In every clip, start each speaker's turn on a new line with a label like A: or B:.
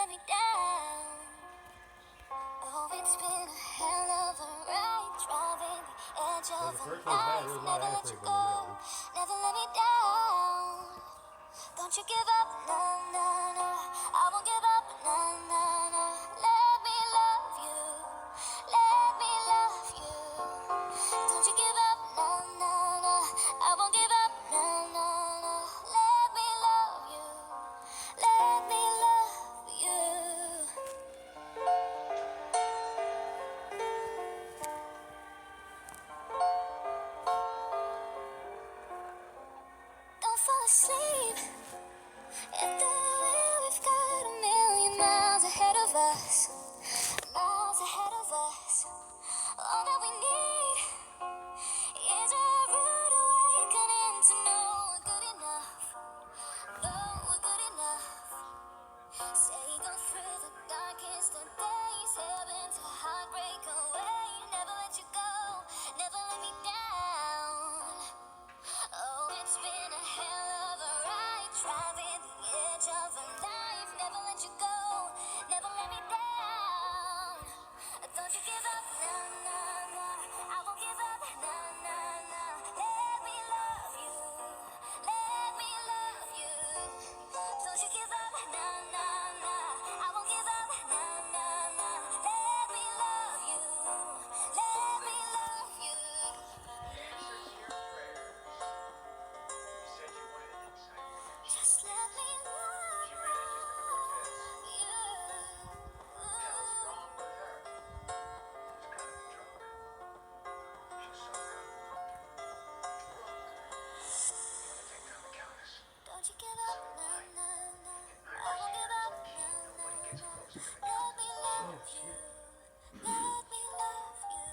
A: let me down. Oh, it's been a hell of a ride, driving the edge of a knife. Never let you go, never let me down. Don't you give up, no, no, no. I won't give up, no, no, no. Let me love you, let me love you. Don't you give up, no, no, no. I won't give up, no, no, no. Let me love you, let me love you. Don't fall asleep at the wheel. We've got a million miles ahead of us, miles ahead of us. All that we need is a rude awakening to know we're good enough, know we're good enough. Say go through the darkest of days, heaven's a heartbreak away. Never let you go, never let me down. Oh, it's been a hell of a ride, driving the edge of a life. Never let you go, never let me down. Don't you give up, no, no, no. I won't give up, no, no, no. Let me love you, let me love you. Don't you give up, no, no, no. I won't give up, no, no, no. Let me love you, let me love you. Just let me love you. Don't you give up, no, no, no. I won't give up, no, no, no. Let me love you, let me love you.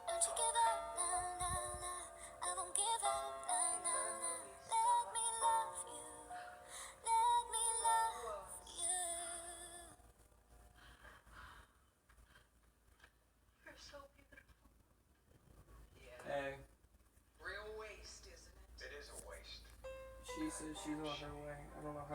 A: Don't you give up, no, no, no. I won't give up, no, no, no. Let me love you, let me love you.
B: You're so beautiful.
C: Hey,
B: Real waste, isn't it?
D: It is a waste.
C: she says she's on her way. I don't know how.